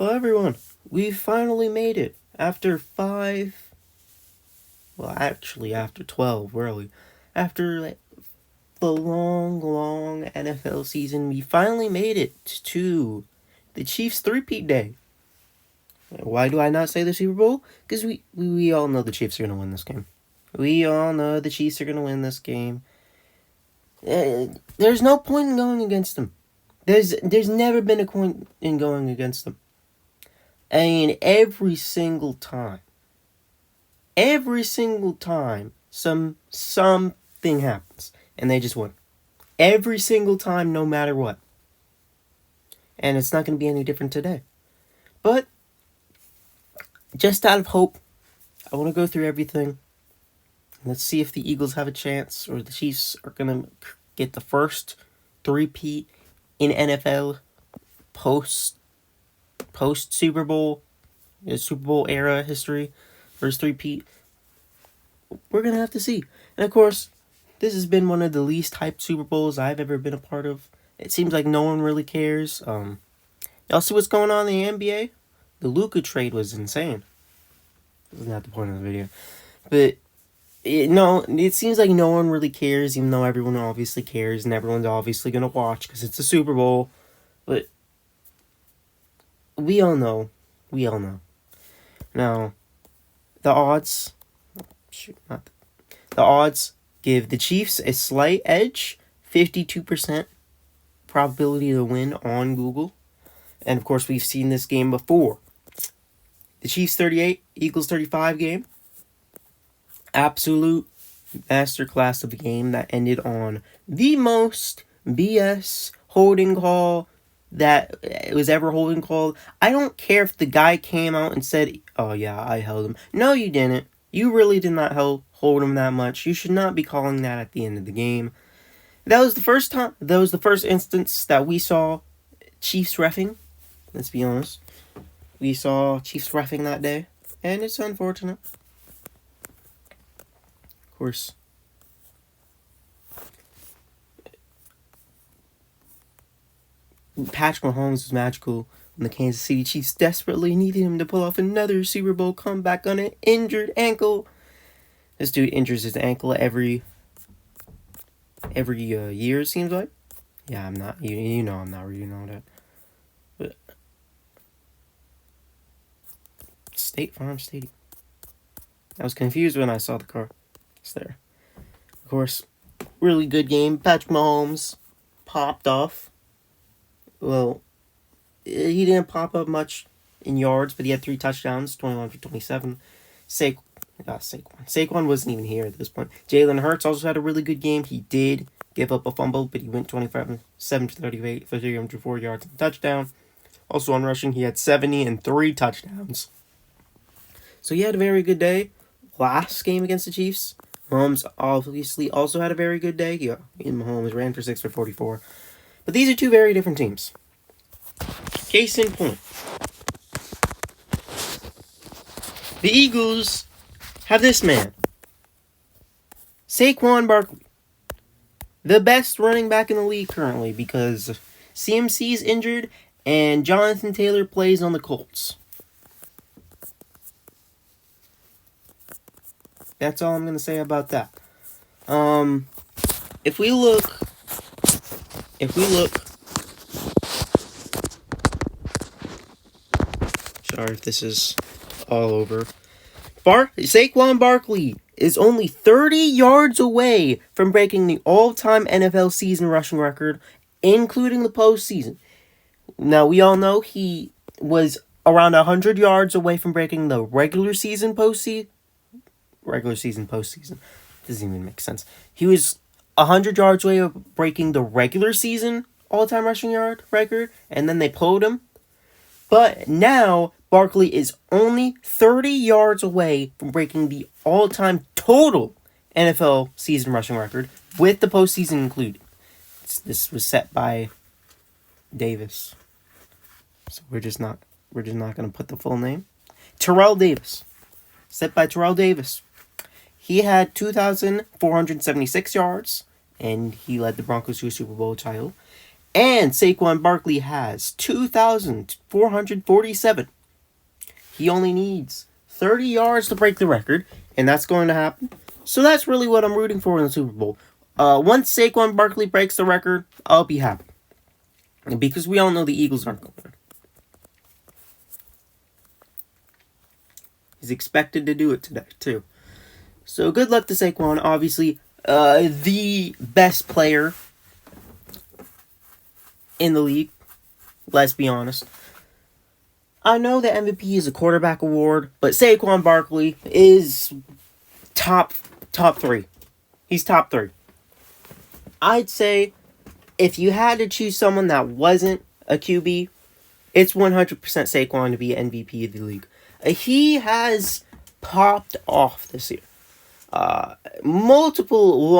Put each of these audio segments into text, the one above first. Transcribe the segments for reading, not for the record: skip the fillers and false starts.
Well, everyone, we finally made it. After after 12, really. After the long NFL season, we finally made it to the Chiefs three-peat day. Why do I not say the Super Bowl? Because we all know the Chiefs are going to win this game. We all know the Chiefs are going to win this game. There's no point in going against them. There's never been a point in going against them. I mean, every single time, something happens, and they just win. Every single time, no matter what. And it's not going to be any different today. But, just out of hope, I want to go through everything. Let's see if the Eagles have a chance, or the Chiefs are going to get the first three-peat in NFL post Super Bowl, Super Bowl era history, first three-peat. We're going to have to see. And of course, this has been one of the least hyped Super Bowls I've ever been a part of. It seems like no one really cares. Y'all see what's going on in the NBA? The Luka trade was insane. This is not the point of the video. But, it seems like no one really cares, even though everyone obviously cares, and everyone's obviously going to watch, because it's a Super Bowl. But, we all know. Now, the odds give the Chiefs a slight edge, 52% probability to win on Google. And of course, we've seen this game before. The Chiefs 38, Eagles 35 game. Absolute masterclass of a game that ended on the most BS holding call that was ever holding called. I don't care if the guy came out and said, "Oh yeah, I held him." No, you didn't. You really did not hold him that much. You should not be calling that at the end of the game. That was the first time. That was the first instance that we saw Chiefs reffing. Let's be honest. We saw Chiefs reffing that day, and it's unfortunate. Of course. Patrick Mahomes was magical when the Kansas City Chiefs desperately needed him to pull off another Super Bowl comeback on an injured ankle. This dude injures his ankle every year, it seems like. Yeah, I'm not. You know I'm not reading all that. But State Farm Stadium. I was confused when I saw the car. It's there. Of course, really good game. Patrick Mahomes popped off. Well, he didn't pop up much in yards, but he had 3 touchdowns, 21 for 27. Saquon wasn't even here at this point. Jalen Hurts also had a really good game. He did give up a fumble, but he went 7 to 38 for 304 yards and a touchdown. Also on rushing, he had 70 and 3 touchdowns. So he had a very good day. Last game against the Chiefs, Mahomes obviously also had a very good day. Mahomes ran for 6 for 44. But these are two very different teams. Case in point. The Eagles have this man. Saquon Barkley. The best running back in the league currently because CMC's injured and Jonathan Taylor plays on the Colts. That's all I'm going to say about that. If we look, sorry if this is all over. Saquon Barkley is only 30 yards away from breaking the all-time NFL season rushing record, including the postseason. Now, we all know he was around 100 yards away from breaking the regular season postseason. Doesn't even make sense. He was 100 yards away of breaking the regular season all-time rushing yard record, and then they pulled him. But now, Barkley is only 30 yards away from breaking the all-time total NFL season rushing record, with the postseason included. This was set by Davis. So we're just not going to put the full name. Terrell Davis. Set by Terrell Davis. He had 2,476 yards, and he led the Broncos to a Super Bowl title. And Saquon Barkley has 2,447. He only needs 30 yards to break the record, and that's going to happen. So that's really what I'm rooting for in the Super Bowl. Once Saquon Barkley breaks the record, I'll be happy. Because we all know the Eagles aren't going to win. He's expected to do it today, too. So good luck to Saquon. Obviously, the best player in the league. Let's be honest. I know that MVP is a quarterback award, but Saquon Barkley is top 3. He's top 3. I'd say if you had to choose someone that wasn't a QB, it's 100% Saquon to be MVP of the league. He has popped off this year. Multiple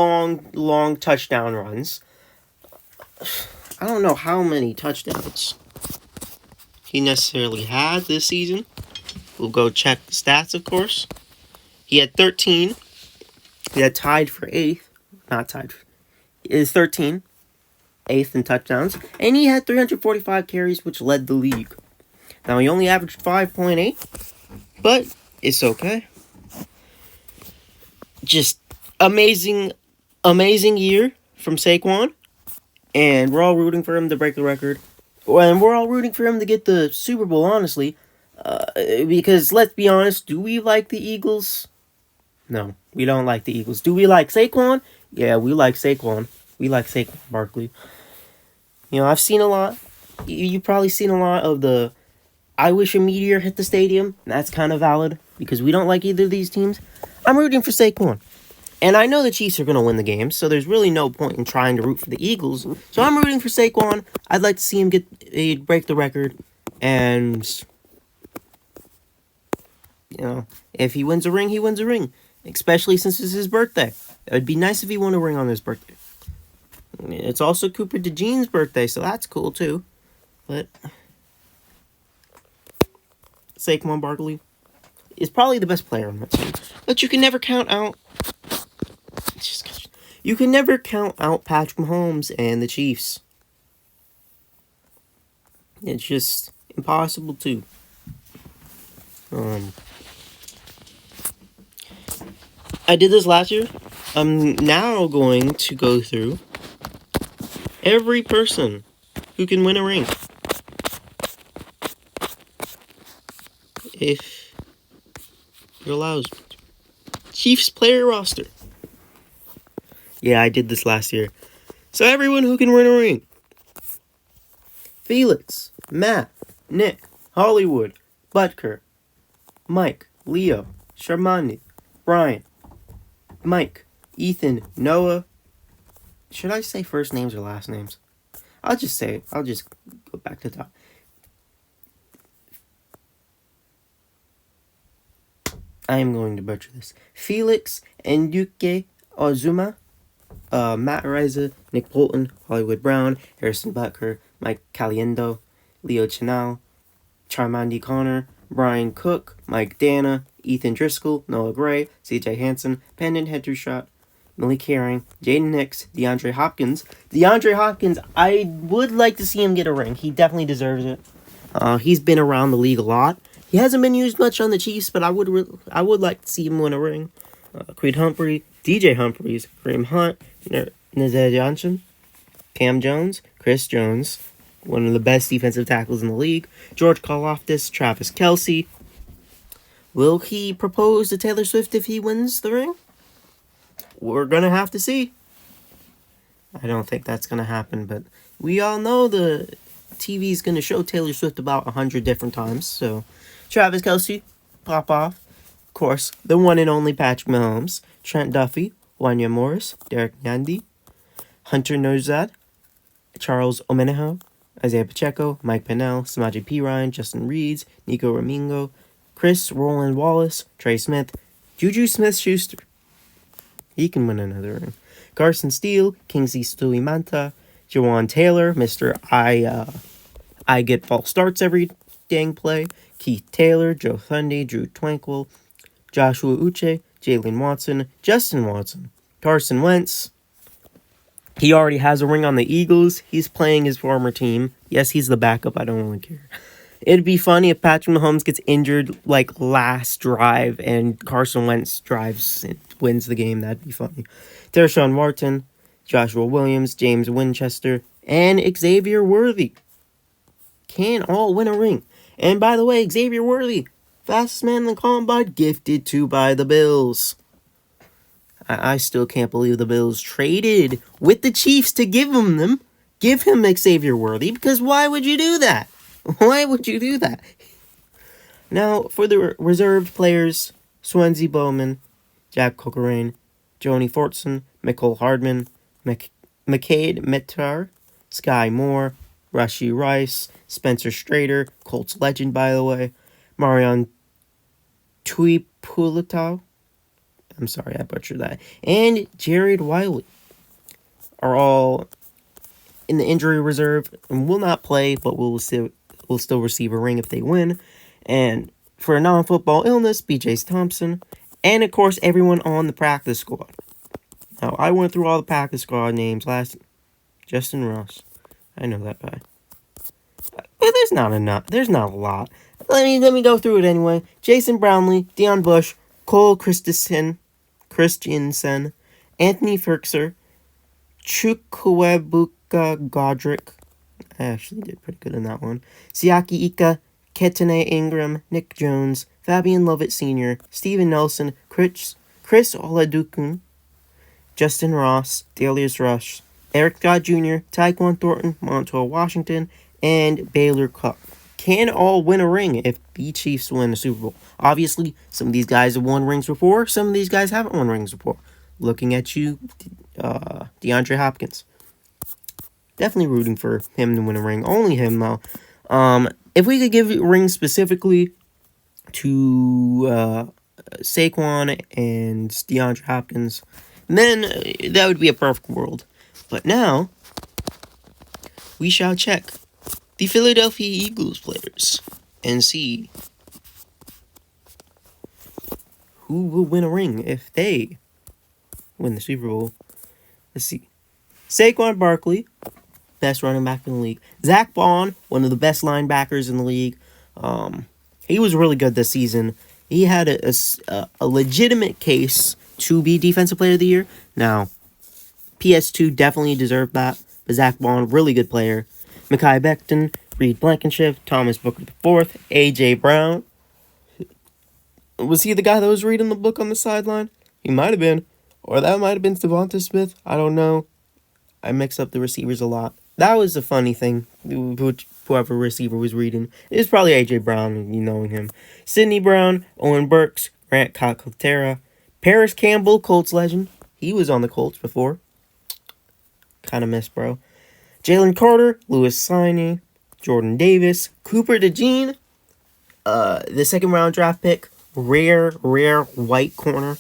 long touchdown runs. I don't know how many touchdowns he necessarily had this season. We'll go check the stats, of course. He had 13. He had tied for 8th. Not tied. It is 13. 8th in touchdowns. And he had 345 carries, which led the league. Now, he only averaged 5.8. But it's okay. Just amazing year from Saquon. And we're all rooting for him to break the record. And we're all rooting for him to get the Super Bowl, honestly. Because, let's be honest, do we like the Eagles? No, we don't like the Eagles. Do we like Saquon? Yeah, we like Saquon. We like Saquon Barkley. You know, I've seen a lot. You've probably seen a lot of the I wish a meteor hit the stadium. That's kind of valid because we don't like either of these teams. I'm rooting for Saquon. And I know the Chiefs are going to win the game, so there's really no point in trying to root for the Eagles. So I'm rooting for Saquon. I'd like to see him break the record. And, you know, if he wins a ring, he wins a ring. Especially since it's his birthday. It would be nice if he won a ring on his birthday. It's also Cooper DeJean's birthday, so that's cool too. But Saquon Barkley is probably the best player on that team. But you can never count out Patrick Mahomes and the Chiefs. It's just impossible to. I did this last year. I'm now going to go through every person who can win a ring. If it allows me to. Chiefs player roster. Yeah, I did this last year. So everyone who can win a ring. Felix, Matt, Nick, Hollywood, Butker, Mike, Leo, Sharmani, Brian, Mike, Ethan, Noah. Should I say first names or last names? I'll just go back to the top. I am going to butcher this. Felix Enduke Ozuma, Matt Reza, Nick Bolton, Hollywood Brown, Harrison Butker, Mike Caliendo, Leo Chenal, Charmandi Connor, Brian Cook, Mike Dana, Ethan Driscoll, Noah Gray, CJ Hansen, Pendon Hedgershot, Malik Herring, Jaden Nix, DeAndre Hopkins. DeAndre Hopkins, I would like to see him get a ring. He definitely deserves it. He's been around the league a lot. He hasn't been used much on the Chiefs, but I would like to see him win a ring. Creed Humphrey, DJ Humphries, Kareem Hunt, Nazir Johnson, Cam Jones, Chris Jones, one of the best defensive tackles in the league, George Karlaftis, Travis Kelce. Will he propose to Taylor Swift if he wins the ring? We're going to have to see. I don't think that's going to happen, but we all know the TV is going to show Taylor Swift about 100 different times, so Travis Kelce, pop off. Of course, the one and only Patrick Mahomes, Trent Duffy, Wanya Morris, Derek Nandi, Hunter Nozad, Charles Omeneho, Isaiah Pacheco, Mike Pennell, Samaje Perine, Justin Reeds, Nico Ramingo, Chris Roland Wallace, Trey Smith, Juju Smith-Schuster. He can win another ring. Carson Steele, Kingsley Stuimanta, Jawan Taylor, Mr. I get false starts every dang play, Keith Taylor, Joe Thundy, Drew Twinkle, Joshua Uche, Jalen Watson, Justin Watson, Carson Wentz, He already has a ring on the Eagles. He's playing his former team. Yes, he's the backup. I don't really care. It'd be funny if Patrick Mahomes gets injured like last drive and Carson Wentz drives and wins the game. That'd be funny. Tershawn Martin, Joshua Williams, James Winchester, and Xavier Worthy can all win a ring. And by the way, Xavier Worthy, fastest man in the combine, gifted to by the Bills. I still can't believe the Bills traded with the Chiefs to give him Xavier Worthy, because why would you do that? Why would you do that? Now, for the reserved players, Swansea Bowman, Jack Cochrane, Joni Fortson, Nicole Hardman, McCade Metar, Sky Moore, Rashi Rice, Spencer Strader, Colts legend, by the way, Marion Tuipulatau, I'm sorry, I butchered that, and Jared Wiley are all in the injury reserve and will not play, but will still receive a ring if they win. And for a non-football illness, B.J. Thompson, and of course everyone on the practice squad. Now, I went through all the practice squad names last. Justin Ross, I know that guy. But there's not enough. There's not a lot. Let me go through it anyway. Jason Brownlee, Deion Bush, Cole Christensen, Anthony Ferkser, Chukwuebuka Godric. I actually did pretty good in that one. Siaki Ika, Ketene Ingram, Nick Jones, Fabian Lovett Sr., Steven Nelson, Chris Oladokun, Justin Ross, Darius Rush, Eric Scott Jr., Tyquan Thornton, Montoya Washington, and Baylor Cupp can all win a ring if the Chiefs win the Super Bowl. Obviously, some of these guys have won rings before. Some of these guys haven't won rings before. Looking at you, DeAndre Hopkins. Definitely rooting for him to win a ring. Only him, though. If we could give a ring specifically to Saquon and DeAndre Hopkins, then that would be a perfect world. But now, we shall check the Philadelphia Eagles players and see who will win a ring if they win the Super Bowl. Let's see. Saquon Barkley, best running back in the league. Zach Bond, one of the best linebackers in the league. He was really good this season. He had a legitimate case to be Defensive Player of the Year. Now, PS2 definitely deserved that. But Zach Bond, really good player. Mekhi Becton, Reed Blankenship, Thomas Booker IV, A.J. Brown. Was he the guy that was reading the book on the sideline? He might have been. Or that might have been Devonta Smith. I don't know. I mix up the receivers a lot. That was the funny thing. Whoever receiver was reading. It was probably A.J. Brown, you knowing him. Sidney Brown, Owen Burks, Grant Calcaterra, Paris Campbell, Colts legend. He was on the Colts before. Kind of miss, bro. Jalen Carter, Lewis Siney, Jordan Davis, Cooper DeJean, the second round draft pick, rare white corner.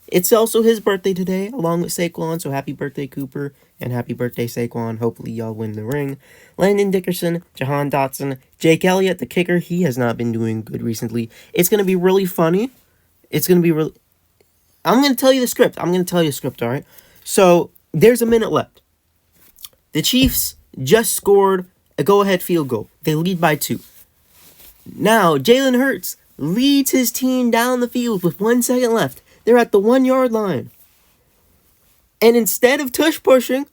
It's also his birthday today, along with Saquon, so happy birthday, Cooper, and happy birthday, Saquon. Hopefully y'all win the ring. Landon Dickerson, Jahan Dotson, Jake Elliott, the kicker. He has not been doing good recently. It's going to be really funny. I'm going to tell you the script. All right? So, there's a minute left. The Chiefs just scored a go-ahead field goal. They lead by 2. Now, Jalen Hurts leads his team down the field with 1 second left. They're at the 1-yard line. And instead of tush pushing,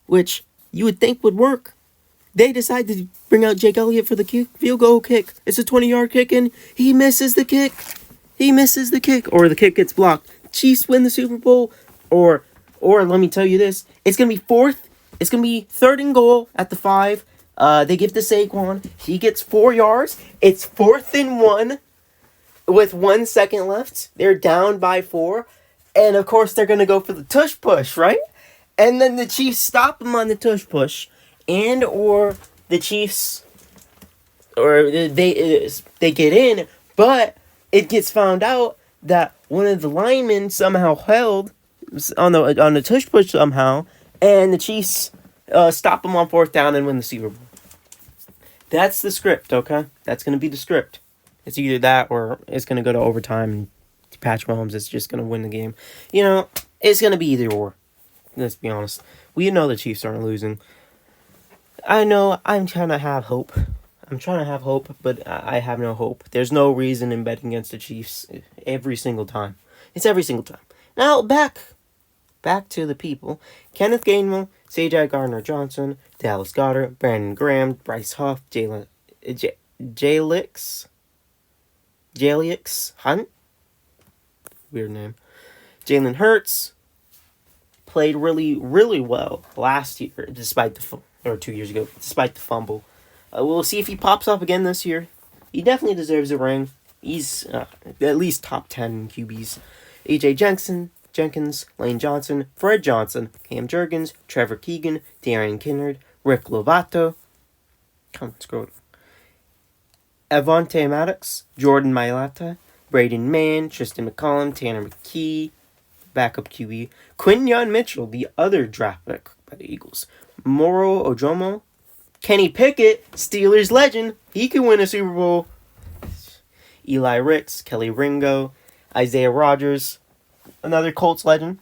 which you would think would work, they decide to bring out Jake Elliott for the field goal kick. It's a 20-yard kick, and he misses the kick. Or the kick gets blocked. Chiefs win the Super Bowl. Or let me tell you this. It's going to be 3rd and goal at the 5. They give to Saquon. He gets 4 yards. It's 4th and 1 with 1 second left. They're down by 4. And, of course, they're going to go for the tush push, right? And then the Chiefs stop them on the tush push. And or the Chiefs, or they get in. But it gets found out that one of the linemen somehow held on the tush push somehow. And the Chiefs stop them on 4th down and win the Super Bowl. That's the script, okay? That's going to be the script. It's either that or it's going to go to overtime and Patrick Mahomes is just going to win the game. It's going to be either or. let's be honest. We know the Chiefs aren't losing. I know I'm trying to have hope. But I have no hope. There's no reason in betting against the Chiefs every single time. It's every single time. Now, back to the people. Kenneth Gainwell, C.J. Gardner-Johnson, Dallas Goedert, Brandon Graham, Bryce Huff, Jalix Hunt, weird name. Jalen Hurts played really, really well last year, despite or 2 years ago, despite the fumble. We'll see if he pops up again this year. He definitely deserves a ring. He's at least top 10 QBs. A.J. Jenkins, Lane Johnson, Fred Johnson, Cam Jurgens, Trevor Keegan, Darian Kinnard, Rick Lovato. Come on, scroll. Avonte Maddox, Jordan Mailata, Braden Mann, Tristan McCollum, Tanner McKee, backup QB, Quinyon Mitchell, the other draft pick by the Eagles, Moro Ojomo, Kenny Pickett, Steelers legend, he could win a Super Bowl, Eli Ricks, Kelly Ringo, Isaiah Rodgers, another Colts legend.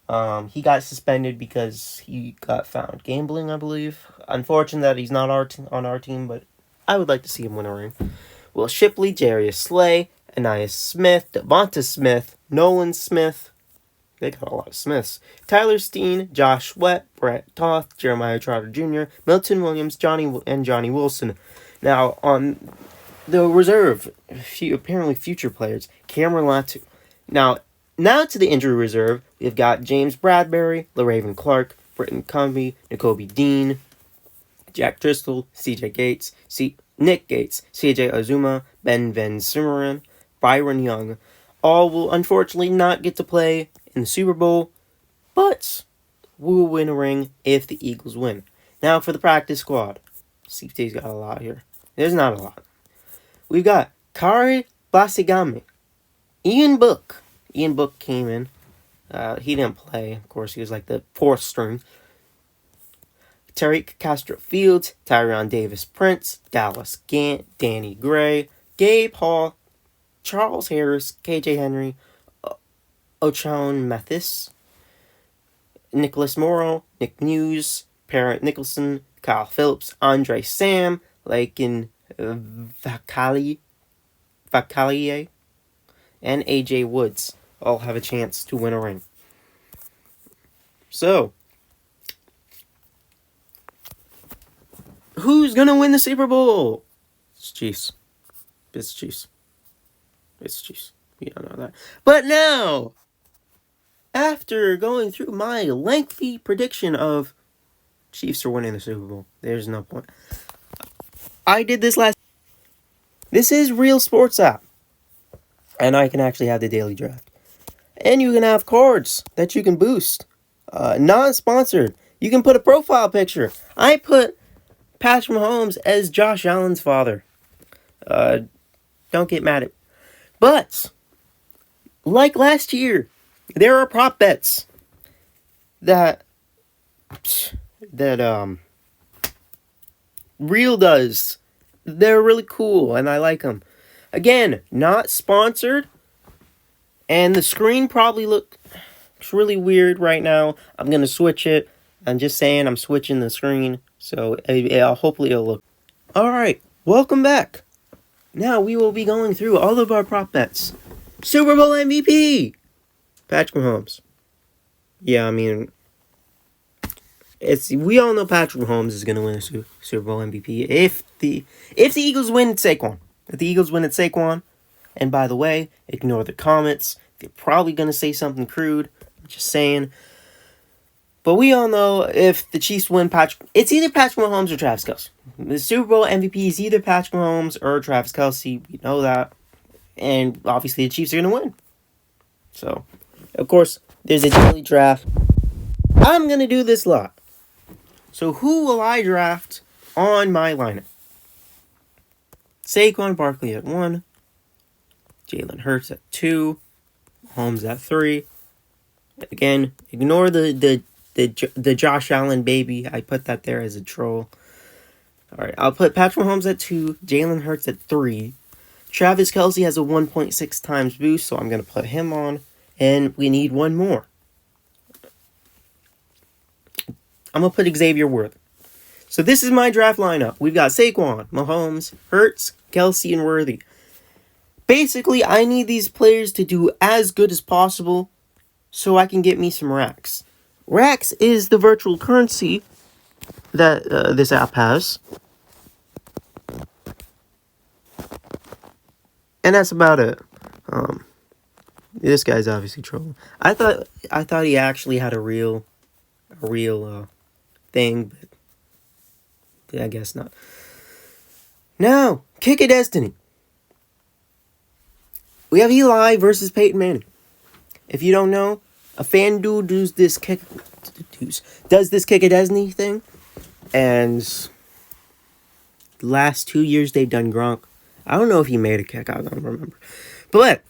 He got suspended because he got found gambling, I believe. Unfortunate that he's not on our team, but I would like to see him win a ring. Will Shipley, Jarius Slay, Anais Smith, Devonta Smith, Nolan Smith. They got a lot of Smiths. Tyler Steen, Josh Sweat, Brett Toth, Jeremiah Trotter Jr., Milton Williams, Johnny Wilson. Now, on the reserve, apparently future players, Cameron Latu. Now to the injury reserve, we've got James Bradbury, LaRaven Clark, Britton Cumbie, N'Kobe Dean, Jack Driscoll, CJ Gates, Nick Gates, CJ Azuma, Ben Van Simmeren, Byron Young. All will unfortunately not get to play in the Super Bowl, but we will win a ring if the Eagles win. Now for the practice squad. CFT's got a lot here. There's not a lot. We've got Kari Basigami, Ian Book. Ian Book came in. He didn't play. Of course, he was like the fourth string. Tariq Castro-Fields, Tyron Davis-Prince, Dallas Gant, Danny Gray, Gabe Hall, Charles Harris, KJ Henry, Ochaun Mathis, Nicholas Morrow, Nick Muse, Parent Nicholson, Kyle Phillips, Andre Sam, Lakin Vacalier, and AJ Woods all have a chance to win a ring. So, who's gonna win the Super Bowl? It's Chiefs. It's Chiefs. We all know that. But now, after going through my lengthy prediction of Chiefs are winning the Super Bowl, there's no point. I did this last. This is Real Sports app, and I can actually have the daily draft, and you can have cards that you can boost. Non-sponsored. You can put a profile picture. I put Patrick Mahomes as Josh Allen's father. Don't get mad at me. But, like last year, there are prop bets that Real does. They're really cool, and I like them. Again, not sponsored, and the screen probably looks really weird right now. I'm going to switch it. I'm just saying I'm switching the screen, so hopefully it'll look. Alright, welcome back. Now we will be going through all of our prop bets. Super Bowl MVP! Patrick Mahomes. Yeah, I mean, we all know Patrick Mahomes is going to win a Super Bowl MVP if the Eagles win at Saquon. If the Eagles win at Saquon, and by the way, ignore the comments. They're probably going to say something crude. I'm just saying. But we all know if the Chiefs win, it's either Patrick Mahomes or Travis Kelce. The Super Bowl MVP is either Patrick Mahomes or Travis Kelce. We know that. And obviously the Chiefs are going to win. So, of course, there's a daily draft. I'm going to do this lot. So who will I draft on my lineup? Saquon Barkley at 1. Jalen Hurts at 2. Mahomes at 3. Again, ignore the Josh Allen baby. I put that there as a troll. Alright, I'll put Patrick Mahomes at 2. Jalen Hurts at 3. Travis Kelce has a 1.6 times boost, so I'm going to put him on. And we need one more. I'm going to put Xavier Worthy. So this is my draft lineup. We've got Saquon, Mahomes, Hurts, Kelsey, and Worthy. Basically, I need these players to do as good as possible so I can get me some racks. Racks is the virtual currency that this app has. And that's about it. This guy's obviously trolling. I thought he actually had a real thing, but I guess not. Now, kick of destiny. We have Eli versus Peyton Manning. If you don't know, a FanDuel does this kick of destiny thing, and the last 2 years they've done Gronk. I don't know if he made a kick. I don't remember, but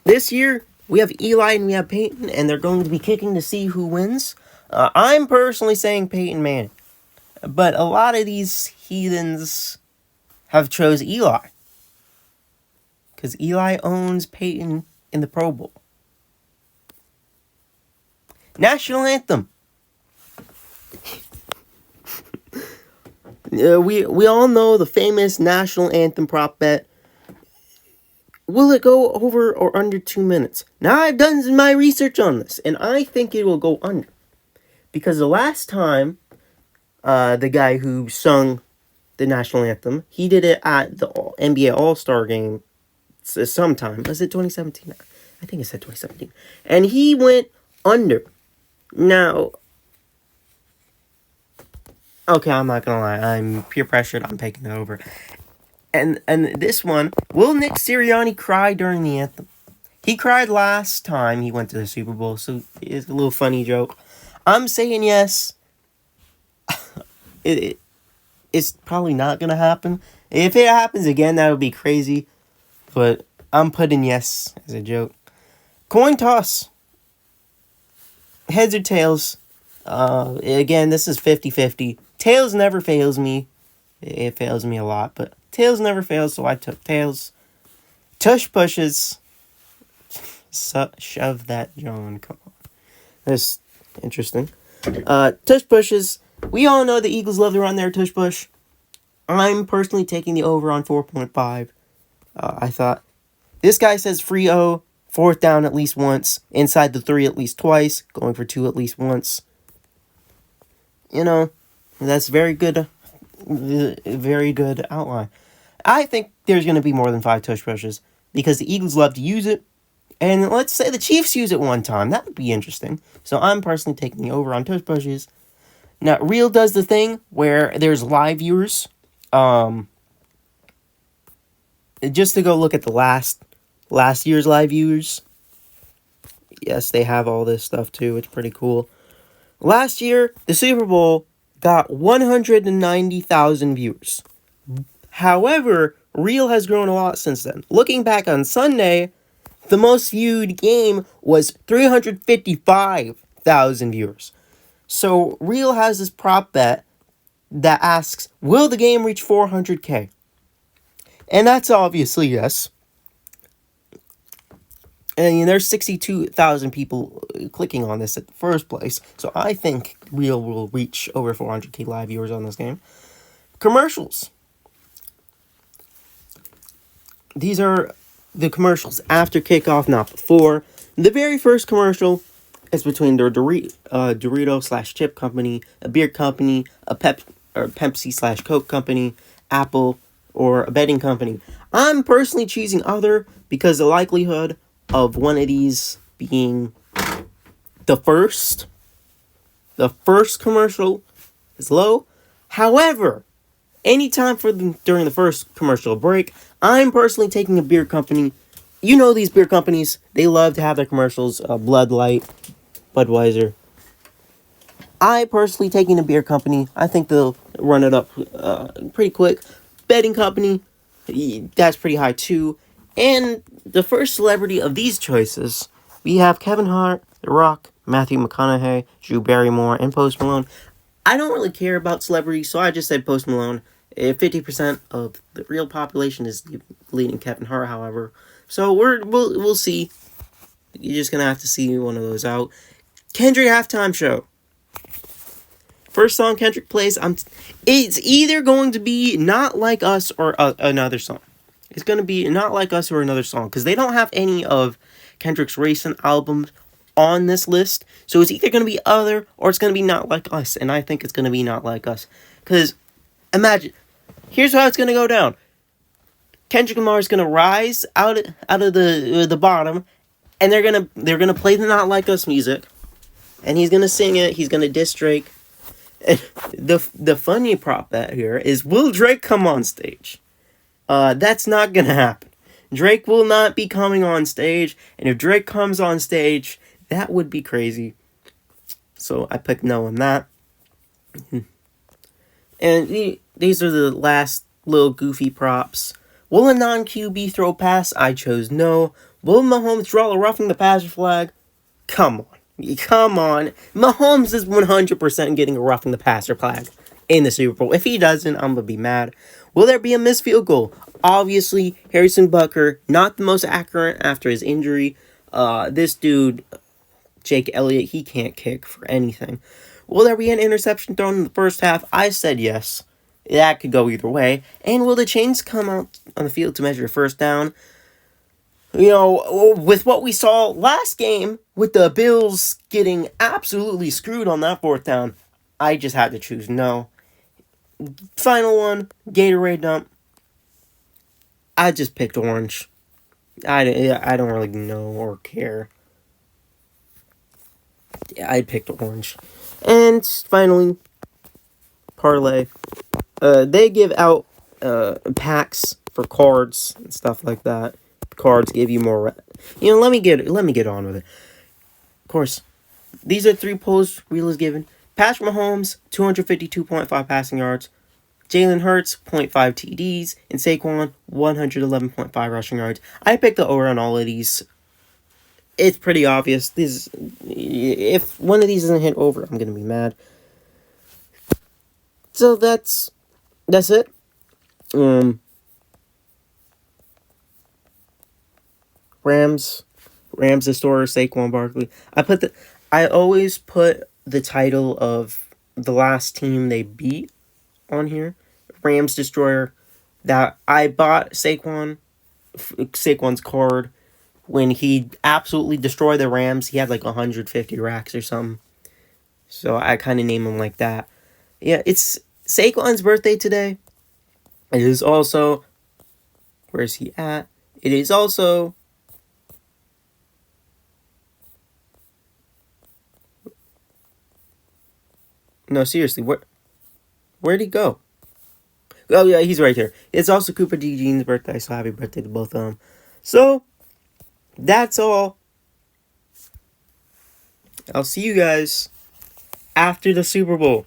this year we have Eli and we have Peyton, and they're going to be kicking to see who wins. I'm personally saying Peyton Manning, but a lot of these heathens have chose Eli. Because Eli owns Peyton in the Pro Bowl. National Anthem. We all know the famous National Anthem prop bet. Will it go over or under 2 minutes? Now, I've done my research on this, and I think it will go under. Because the last time, the guy who sung the National Anthem, he did it at the NBA All-Star Game sometime. Was it 2017? I think it said 2017. And he went under. Now, okay, I'm not gonna lie. I'm peer pressured. I'm taking it over. And this one, will Nick Sirianni cry during the anthem? He cried last time he went to the Super Bowl, so it's a little funny joke. I'm saying yes. It's probably not gonna happen. If it happens again, that would be crazy. But I'm putting yes as a joke. Coin toss. Heads or tails. Again, this is 50-50. Tails never fails me. It fails me a lot, but tails never fails, so I took tails. Tush pushes. Shove that, John. Come on. That's interesting. Tush pushes. We all know the Eagles love to run their tush push. I'm personally taking the over on 4.5. I thought, this guy says free O, fourth down at least once, inside the 3 at least twice, going for 2 at least once. You know, that's very good outline. I think there's going to be more than 5 tush pushes because the Eagles love to use it. And let's say the Chiefs use it one time. That would be interesting. So I'm personally taking the over on tush pushes. Now, Real does the thing where there's live viewers. Just to go look at the last year's live viewers. Yes, they have all this stuff too. It's pretty cool. Last year, the Super Bowl got 190,000 viewers. However, Real has grown a lot since then. Looking back on Sunday, the most viewed game was 355,000 viewers. So, Real has this prop bet that asks, will the game reach 400K? And that's obviously yes. And there's 62,000 people clicking on this at the first place. So I think Real will reach over 400K live viewers on this game. Commercials. These are the commercials after kickoff, not before. The very first commercial is between the Dorito/chip company, a beer company, a Pepsi/Coke company, Apple, or a betting company. I'm personally choosing other because the likelihood of one of these being the first commercial is low. However, anytime during the first commercial break, I'm personally taking a beer company. You know these beer companies, they love to have their commercials, Bud Light, Budweiser. I personally taking a beer company. I think they'll run it up pretty quick. Betting company, that's pretty high too. And the first celebrity of these choices, we have Kevin Hart, The Rock, Matthew McConaughey, Drew Barrymore, and Post Malone. I don't really care about celebrities, so I just said Post Malone. 50% of the real population is leading Kevin Hart, however. So we'll see. You're just gonna have to see one of those out. Kendrick halftime show. First song Kendrick plays, it's either going to be Not Like Us or another song. It's going to be Not Like Us or another song, because they don't have any of Kendrick's recent albums on this list. So it's either going to be other or it's going to be Not Like Us. And I think it's going to be Not Like Us. Because imagine, here's how it's going to go down. Kendrick Lamar is going to rise out of the bottom, and they're gonna play the Not Like Us music, and he's gonna sing it. He's gonna diss Drake. And the funny prop bet here is, will Drake come on stage? That's not gonna happen. Drake will not be coming on stage, and if Drake comes on stage, that would be crazy. So I picked no on that. And these are the last little goofy props. Will a non-QB throw pass? I chose no. Will Mahomes draw a roughing the passer flag? Come on. Come on. Mahomes is 100% getting a roughing the passer flag in the Super Bowl. If he doesn't, I'm going to be mad. Will there be a missed field goal? Obviously, Harrison Butker, not the most accurate after his injury. This dude, Jake Elliott, he can't kick for anything. Will there be an interception thrown in the first half? I said yes. That could go either way. And will the chains come out on the field to measure a first down? You know, with what we saw last game, with the Bills getting absolutely screwed on that fourth down, I just had to choose no. Final one, Gatorade dump. I just picked orange. I don't really know or care. I picked orange. And finally, parlay. They give out packs for cards and stuff like that. Cards give you more. Let me get on with it. Of course, these are 3 polls Real is given. Patrick Mahomes, 252.5 passing yards. Jalen Hurts, 0.5 TDs. And Saquon, 111.5 rushing yards. I picked the over on all of these. It's pretty obvious. If one of these doesn't hit over, I'm going to be mad. So that's it. Rams destroyer Saquon Barkley. I always put the title of the last team they beat on here. Rams destroyer. That I bought Saquon's card when he absolutely destroyed the Rams. He had like 150 racks or something. So I kind of name him like that. Yeah, it's Saquon's birthday today. It is also... Where's he at? It is also... No, seriously, where'd he go? Oh, yeah, he's right here. It's also Cooper D. Jean's birthday, so happy birthday to both of them. So, that's all. I'll see you guys after the Super Bowl.